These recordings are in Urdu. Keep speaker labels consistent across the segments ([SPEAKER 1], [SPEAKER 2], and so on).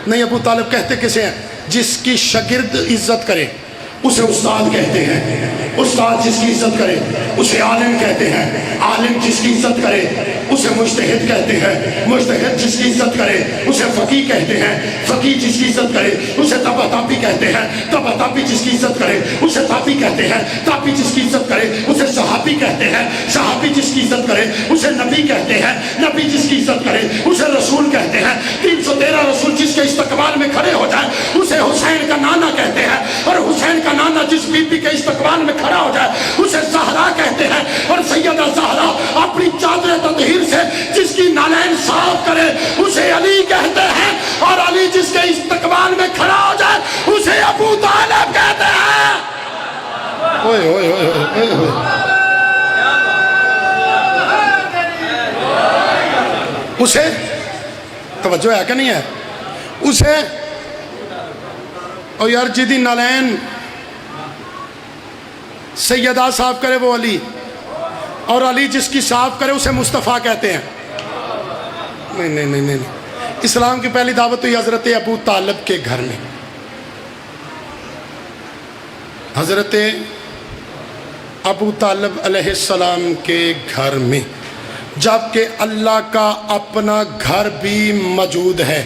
[SPEAKER 1] نہیں، ابو طالب کہتے کسے ہیں؟ جس کی شاگرد عزت کرے اسے استاد کہتے ہیں، استاد جس کی عزت کرے اسے عالم کہتے ہیں، عالم جس کی عزت کرے اسے مجتہد کہتے ہیں، مجتہد جس کی عزت کرے اسے فقیہ کہتے ہیں، فقیہ جس کی عزت کرے اسے طباطبی کہتے ہیں، طباطبی جس کی عزت کرے اسے تابعی کہتے ہیں، تابعی جس کی عزت کرے اسے صحابی کہتے ہیں، صحابی جس کی عزت کرے اسے نبی کہتے ہیں، نبی جس کی عزت کرے اسے رسول کہتے ہیں، 313 رسول جس کے استقبال میں کھڑے ہو جائے اسے حسین کا نانا کہتے ہیں، اور حسین کا نانا جس بی بی کے استقبال میں کھڑا ہو جائے اسے زہرا کہتے ہیں، اور سیدہ زہرا اپنی چادر تطہیر سے جس کی نالین صاف کرے اسے علی کہتے ہیں، اور علی جس کے استقبال میں کھڑا ہو جائے اسے ابو طالب کہتے ہیں۔ اوئے اوئے اوئے اوئے، اسے توجہ ہے کہ نہیں ہے؟ اسے اور یار جدی نالین سیدہ صاف کرے وہ علی، اور علی جس کی صاف کرے اسے مصطفیٰ کہتے ہیں۔ نہیں نہیں نہیں نہیں، اسلام کی پہلی دعوت ہوئی حضرت ابو طالب کے گھر میں، حضرت ابو طالب علیہ السلام کے گھر میں، جبکہ اللہ کا اپنا گھر بھی موجود ہے۔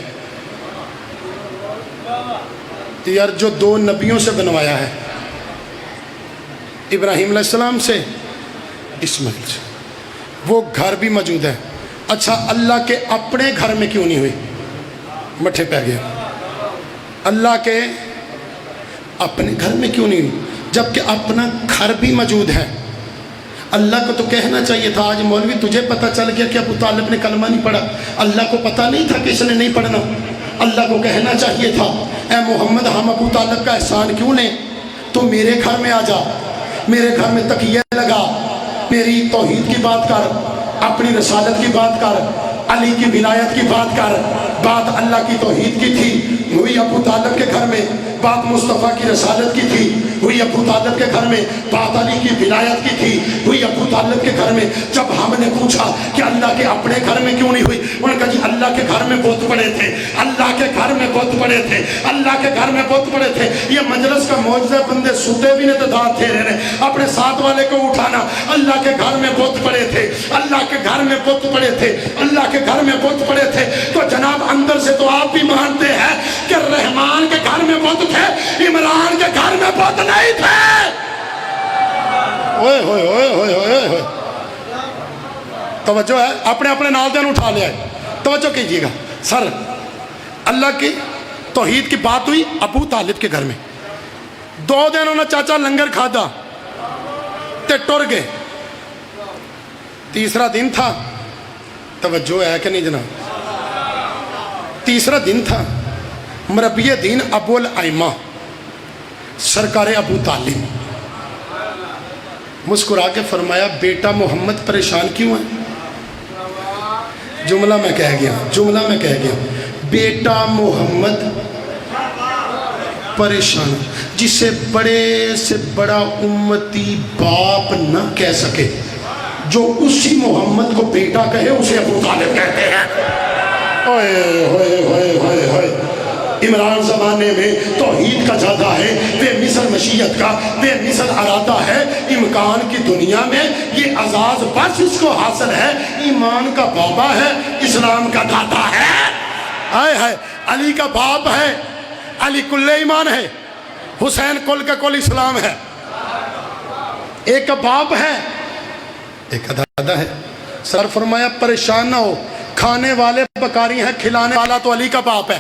[SPEAKER 1] یار جو 2 نبیوں سے بنوایا ہے، ابراہیم علیہ السلام سے، اسماعیل سے، وہ گھر بھی موجود ہے۔ اچھا اللہ کے اپنے گھر میں کیوں نہیں ہوئی؟ مٹھے پہ گیا، اللہ کے اپنے گھر میں کیوں نہیں ہوئی جبکہ اپنا گھر بھی موجود ہے؟ اللہ کو تو کہنا چاہیے تھا، آج مولوی تجھے پتہ چل گیا کہ ابو طالب نے کلمہ نہیں پڑھا، اللہ کو پتہ نہیں تھا کہ اس نے نہیں پڑھنا؟ اللہ کو کہنا چاہیے تھا اے محمد ہم ابو طالب کا احسان کیوں لیں، تو میرے گھر میں آ جا، میرے گھر میں تکیہ لگا، میری توحید کی بات کر، اپنی رسالت کی بات کر، علی کی ولایت کی بات کر۔ بات اللہ کی توحید کی تھی، ہوئی ابو طالب کے گھر میں، بات مصطفیٰ کی رسالت کی تھی، ہوئی ابو طالب کے گھر میں، بات علی کی ولایت کی تھی، ہوئی ابو طالب کے گھر میں۔ جب ہم نے پوچھا کہ اللہ کے اپنے گھر میں کیوں نہیں ہوئی، انہوں نے کہا جی اللہ کے گھر میں بت پڑے تھے، اللہ کے گھر میں بت پڑے تھے، اللہ کے گھر میں بت پڑے تھے۔ یہ مجلس کا معجزہ، بندے سوتے بھی نہیں تو دانت تھے رہے، اپنے ساتھ والے کو اٹھانا، اللہ کے گھر میں بت پڑے تھے، اللہ کے گھر میں بت پڑے تھے، اللہ کے گھر میں بت پڑے تھے۔ تو جناب اندر سے تو آپ بھی مانتے ہیں کہ رحمان کے گھر میں بت تھے، عمران کے گھر میں بت نہیں تھے۔ اوئے ہوئے ہوئے ہوئے ہوئے ہوئے، توجہ ہے، اپنے اپنے نال دین اٹھا لیا ہے، توجہ کیجئے گا۔ سر اللہ کی توحید کی بات ہوئی ابو طالب کے گھر میں، 2 دن انہوں نے چاچا لنگر کھادا تے ٹر گئے، تیسرا دن تھا، توجہ ہے کہ نہیں جناب؟ تیسرا دن تھا، مربی دین ابو الائمہ سرکار ابو طالب مسکرا کے فرمایا بیٹا محمد پریشان کیوں ہے؟ جملہ میں کہہ گیا، بیٹا محمد پریشان، جسے بڑے سے بڑا امتی باپ نہ کہہ سکے، جو اسی محمد کو بیٹا کہے اسے ابو طالب کہتے ہیں۔ اوئے ہوئے ہوئے ہوئے ہوئے، عمران زمانے میں توحید کا زیادہ ہے، بے مثل مشیت کا، بے مثل ارادہ ہے، امکان کی دنیا میں یہ اعزاز بس اس کو حاصل ہے، ایمان کا بابا ہے، اسلام کا دادا ہے، علی کا باپ ہے، علی کل ایمان ہے، حسین کل کا کل اسلام ہے، ایک کا باپ ہے ایک کا دادا ہے۔ سر فرمایا پریشان نہ ہو، کھانے والے بکاری ہیں، کھلانے والا تو علی کا باپ ہے۔